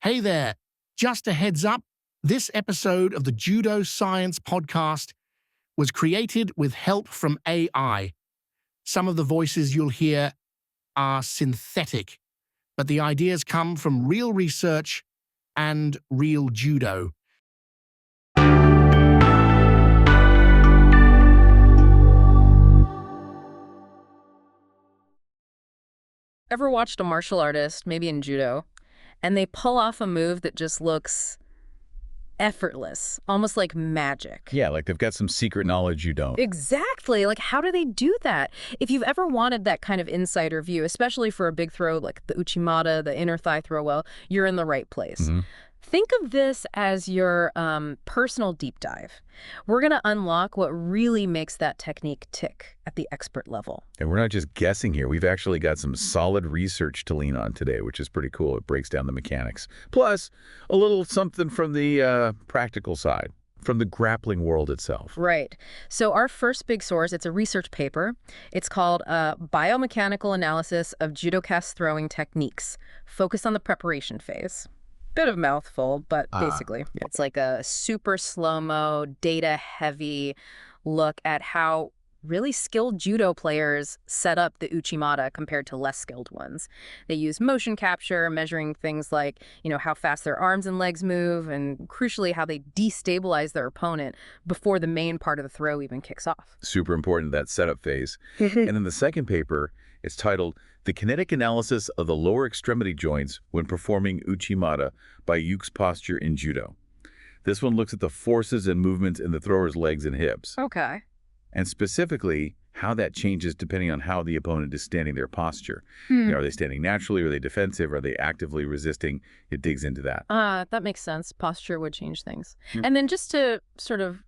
Hey there, just a heads up, this episode of the Judo Science Podcast was created with help from AI. Some of the voices you'll hear are synthetic, but the ideas come from real research and real judo. Ever watched a martial artist, maybe in judo, and they pull off a move that just looks effortless, almost like magic? Yeah, like they've got some secret knowledge you don't. Exactly. Like, how do they do that? If you've ever wanted that kind of insider view, especially for a big throw like the Uchimata, the inner thigh throw well, you're in the right place. Think of this as your personal deep dive. We're going to unlock what really makes that technique tick at the expert level. And we're not just guessing here. We've actually got some solid research to lean on today, which is pretty cool. It breaks down the mechanics. Plus, a little something from the practical side, from the grappling world itself. Right. So our first big source, it's a research paper. It's called Biomechanical Analysis of Judokas Throwing Techniques, focused on the preparation phase. Bit of mouthful, but basically, it's like a super slow-mo, data-heavy look at how really skilled judo players set up the Uchimata compared to less skilled ones. They use motion capture, measuring things like, how fast their arms and legs move, and crucially, how they destabilize their opponent before the main part of the throw even kicks off. Super important, that setup phase. And in the second paper, it's titled The Kinetic Analysis of the Lower Extremity Joints When Performing Uchimata by Yuke's Posture in Judo. This one looks at the forces and movements in the thrower's legs and hips. Okay. And specifically, how that changes depending on how the opponent is standing their posture. Are they standing naturally? Are they defensive? Are they actively resisting? It digs into that. That makes sense. Posture would change things. And then just to sort of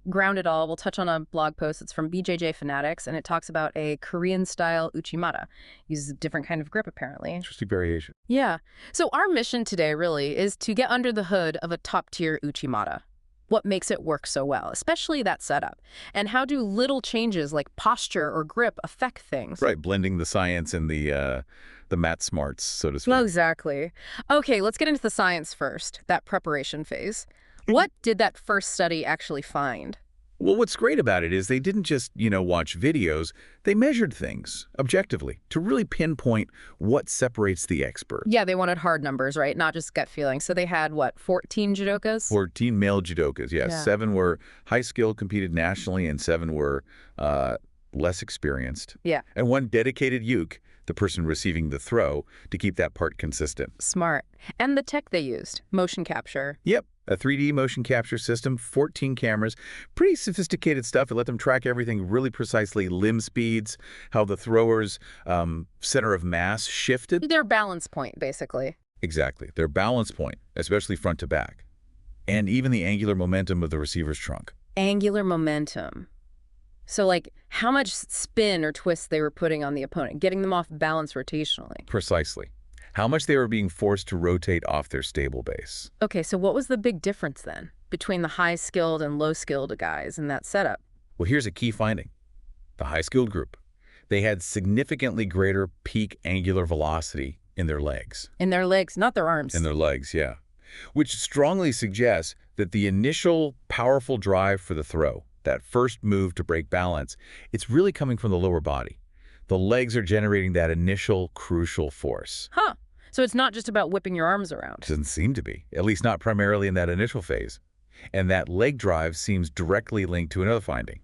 ground it all, we'll touch on a blog post. It's from BJJ Fanatics, and it talks about a Korean-style Uchimata. Uses a different kind of grip, apparently. Interesting variation. Yeah. So our mission today, really, is to get under the hood of a top-tier Uchimata. What makes it work so well, especially that setup? And how do little changes like posture or grip affect things? Right, blending the science and the mat smarts, so to speak. Well, exactly. Okay, let's get into the science first, that preparation phase. What did that first study actually find? Well, what's great about it is they didn't just, watch videos. They measured things objectively to really pinpoint what separates the expert. Yeah, they wanted hard numbers, right? Not just gut feeling. So they had, 14 judokas? 14 male judokas, yes. Yeah. 7 were high-skilled, competed nationally, and 7 were less experienced. Yeah. And 1 dedicated uke, the person receiving the throw, to keep that part consistent. Smart. And the tech they used, motion capture. Yep. A 3D motion capture system, 14 cameras, pretty sophisticated stuff. It let them track everything really precisely, limb speeds, how the thrower's center of mass shifted. Their balance point, basically. Exactly. Their balance point, especially front to back. And even the angular momentum of the receiver's trunk. Angular momentum. So, how much spin or twist they were putting on the opponent, getting them off balance rotationally. Precisely. How much they were being forced to rotate off their stable base. Okay, so what was the big difference then between the high-skilled and low-skilled guys in that setup? Well, here's a key finding. The high-skilled group. They had significantly greater peak angular velocity in their legs. In their legs, not their arms. In their legs, yeah. Which strongly suggests that the initial powerful drive for the throw, that first move to break balance, it's really coming from the lower body. The legs are generating that initial crucial force. Huh. So it's not just about whipping your arms around. Doesn't seem to be, at least not primarily in that initial phase. And that leg drive seems directly linked to another finding.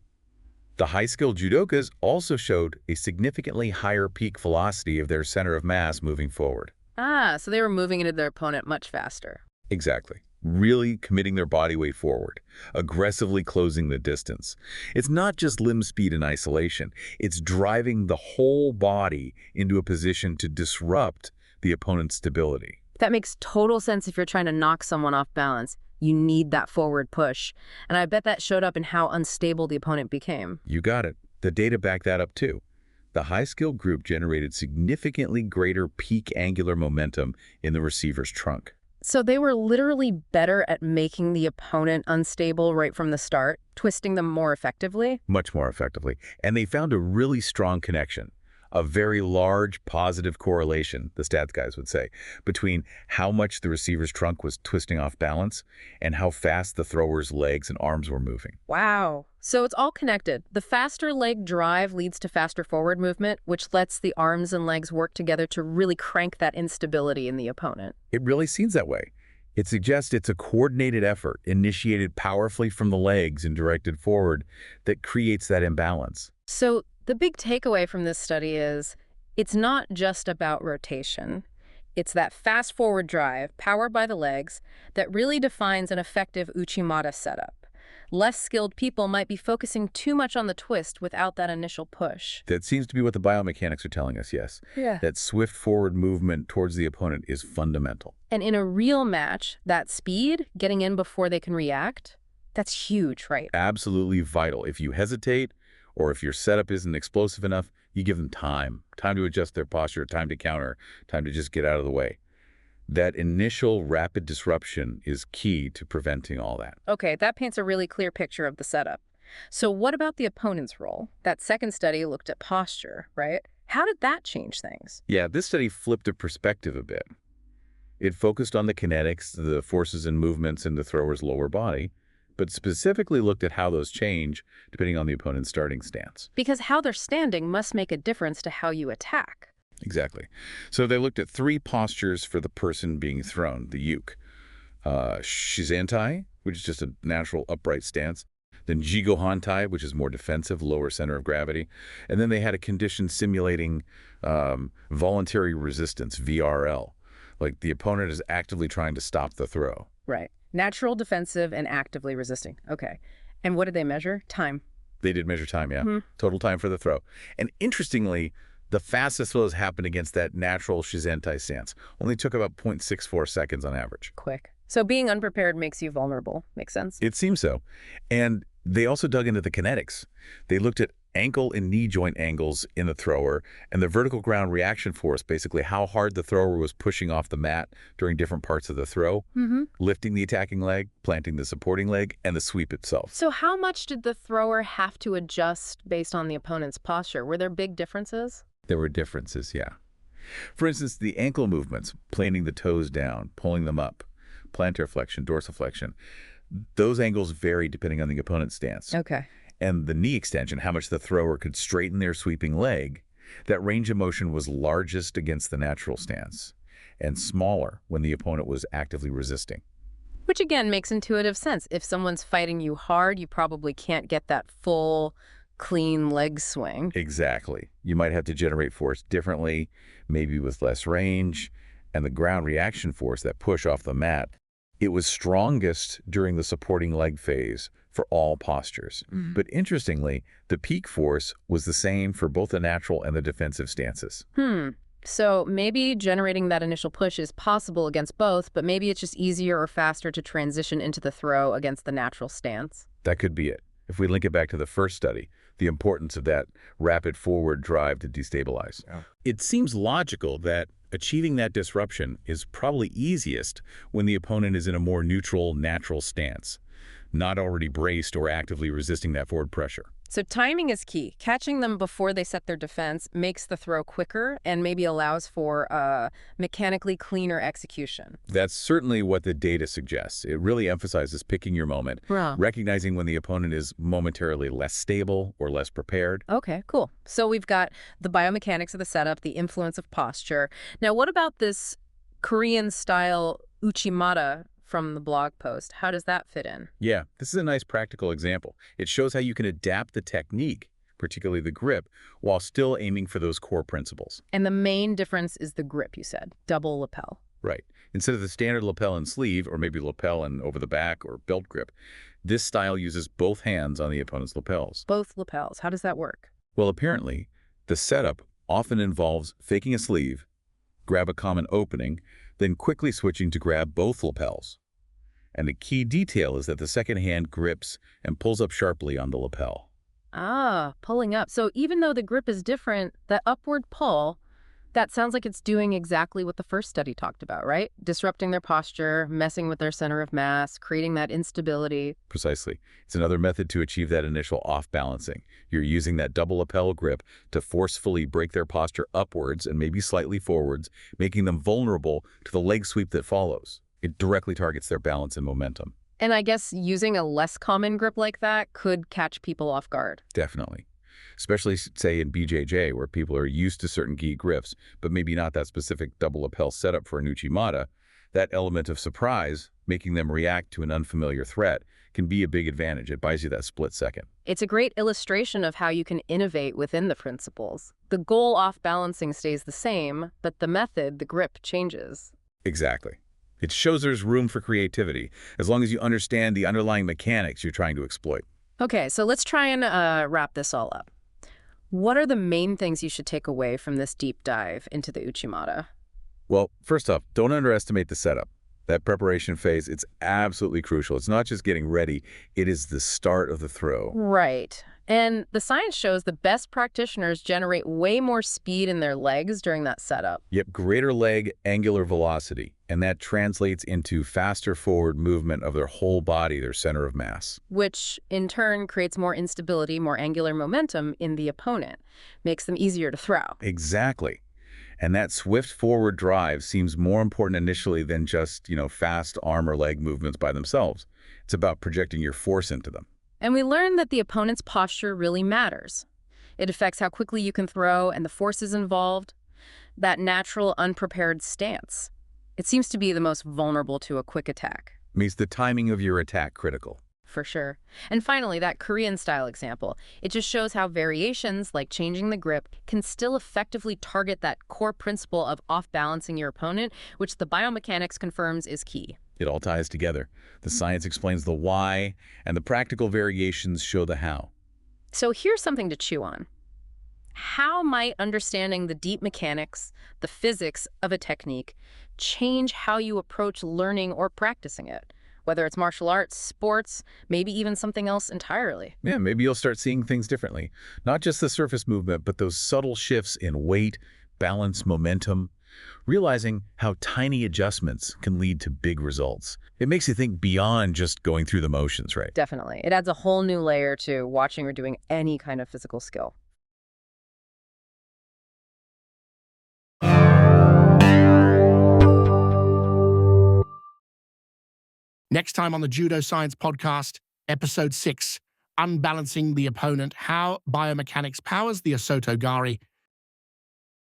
The high-skilled judokas also showed a significantly higher peak velocity of their center of mass moving forward. So they were moving into their opponent much faster. Exactly. Really committing their body weight forward, aggressively closing the distance. It's not just limb speed in isolation. It's driving the whole body into a position to disrupt the opponent's stability. That makes total sense if you're trying to knock someone off balance. You need that forward push. And I bet that showed up in how unstable the opponent became. You got it. The data back that up too. The high-skilled group generated significantly greater peak angular momentum in the receiver's trunk. So they were literally better at making the opponent unstable right from the start, twisting them more effectively? Much more effectively. And they found a really strong connection. a very large positive correlation, the stats guys would say, between how much the receiver's trunk was twisting off balance and how fast the thrower's legs and arms were moving. Wow. So it's all connected. The faster leg drive leads to faster forward movement, which lets the arms and legs work together to really crank that instability in the opponent. It really seems that way. It suggests it's a coordinated effort, initiated powerfully from the legs and directed forward, that creates that imbalance. So the big takeaway from this study is it's not just about rotation. It's that fast forward drive, powered by the legs, that really defines an effective Uchimata setup. Less skilled people might be focusing too much on the twist without that initial push. That seems to be what the biomechanics are telling us, yes. Yeah. That swift forward movement towards the opponent is fundamental. And in a real match, that speed, getting in before they can react, that's huge, right? Absolutely vital. If you hesitate, or if your setup isn't explosive enough, you give them time. Time to adjust their posture, time to counter, time to just get out of the way. That initial rapid disruption is key to preventing all that. Okay, that paints a really clear picture of the setup. So what about the opponent's role? That second study looked at posture, right? How did that change things? Yeah, this study flipped the perspective a bit. It focused on the kinetics, the forces and movements in the thrower's lower body, but specifically looked at how those change depending on the opponent's starting stance. Because how they're standing must make a difference to how you attack. Exactly. So they looked at 3 postures for the person being thrown, the uke. Shizantai, which is just a natural upright stance. Then Jigohantai, which is more defensive, lower center of gravity. And then they had a condition simulating voluntary resistance, VRL. Like the opponent is actively trying to stop the throw. Right. Natural, defensive, and actively resisting. Okay. And what did they measure? Time. They did measure time, yeah. Total time for the throw. And interestingly, the fastest throws happened against that natural Shizentai stance. Only took about 0.64 seconds on average. Quick. So being unprepared makes you vulnerable. Makes sense? It seems so. And they also dug into the kinetics. They looked at ankle and knee joint angles in the thrower and the vertical ground reaction force, basically how hard the thrower was pushing off the mat during different parts of the throw, lifting the attacking leg, planting the supporting leg, and the sweep itself. So how much did the thrower have to adjust based on the opponent's posture? Were there big differences? There were differences, yeah. For instance, the ankle movements, planting the toes down, pulling them up, plantar flexion, dorsiflexion, those angles vary depending on the opponent's stance. Okay. And the knee extension, how much the thrower could straighten their sweeping leg, that range of motion was largest against the natural stance and smaller when the opponent was actively resisting. Which again makes intuitive sense. If someone's fighting you hard, you probably can't get that full, clean leg swing. Exactly. You might have to generate force differently, maybe with less range, and the ground reaction force, that push off the mat, it was strongest during the supporting leg phase for all postures. But interestingly, the peak force was the same for both the natural and the defensive stances. So maybe generating that initial push is possible against both, but maybe it's just easier or faster to transition into the throw against the natural stance. That could be it. If we link it back to the first study, the importance of that rapid forward drive to destabilize. It seems logical that achieving that disruption is probably easiest when the opponent is in a more neutral, natural stance, not already braced or actively resisting that forward pressure. So timing is key. Catching them before they set their defense makes the throw quicker and maybe allows for mechanically cleaner execution. That's certainly what the data suggests. It really emphasizes picking your moment, recognizing when the opponent is momentarily less stable or less prepared. Okay, cool. So we've got the biomechanics of the setup, the influence of posture. Now, what about this Korean-style Uchimata from the blog post? How does that fit in? Yeah, this is a nice practical example. It shows how you can adapt the technique, particularly the grip, while still aiming for those core principles. And the main difference is the grip, you said. Double lapel. Right. Instead of the standard lapel and sleeve, or maybe lapel and over the back or belt grip, this style uses both hands on the opponent's lapels. Both lapels. How does that work? Well, apparently, the setup often involves faking a sleeve, grab a common opening, then quickly switching to grab both lapels. And the key detail is that the second hand grips and pulls up sharply on the lapel. Ah, pulling up. So even though the grip is different, the upward pull That sounds like it's doing exactly what the first study talked about, right? Disrupting their posture, messing with their center of mass, creating that instability. Precisely. It's another method to achieve that initial off-balancing. You're using that double lapel grip to forcefully break their posture upwards and maybe slightly forwards, making them vulnerable to the leg sweep that follows. It directly targets their balance and momentum. And I guess using a less common grip like that could catch people off guard. Definitely. Especially, say, in BJJ, where people are used to certain gi grips, but maybe not that specific double lapel setup for an Uchimata. That element of surprise, making them react to an unfamiliar threat, can be a big advantage. It buys you that split second. It's a great illustration of how you can innovate within the principles. The goal off balancing stays the same, but the method, the grip, changes. Exactly. It shows there's room for creativity, as long as you understand the underlying mechanics you're trying to exploit. Okay, so let's try and wrap this all up. What are the main things you should take away from this deep dive into the Uchimata? Well, first off, don't underestimate the setup. That preparation phase, it's absolutely crucial. It's not just getting ready, it is the start of the throw. Right. And the science shows the best practitioners generate way more speed in their legs during that setup. Yep, greater leg angular velocity, and that translates into faster forward movement of their whole body, their center of mass. Which, in turn, creates more instability, more angular momentum in the opponent. Makes them easier to throw. Exactly. And that swift forward drive seems more important initially than just, fast arm or leg movements by themselves. It's about projecting your force into them. And we learned that the opponent's posture really matters. It affects how quickly you can throw and the forces involved. That natural, unprepared stance. It seems to be the most vulnerable to a quick attack. Makes the timing of your attack critical. For sure. And finally, that Korean-style example. It just shows how variations, like changing the grip, can still effectively target that core principle of off-balancing your opponent, which the biomechanics confirms is key. It all ties together. The science explains the why, and the practical variations show the how. So here's something to chew on. How might understanding the deep mechanics, the physics of a technique, change how you approach learning or practicing it? Whether it's martial arts, sports, maybe even something else entirely. Yeah, maybe you'll start seeing things differently. Not just the surface movement, but those subtle shifts in weight, balance, momentum. Realizing how tiny adjustments can lead to big results. It makes you think beyond just going through the motions, right? Definitely. It adds a whole new layer to watching or doing any kind of physical skill. Next time on the Judo Science Podcast, Episode 6, Unbalancing the Opponent, How Biomechanics Powers the Osoto Gari.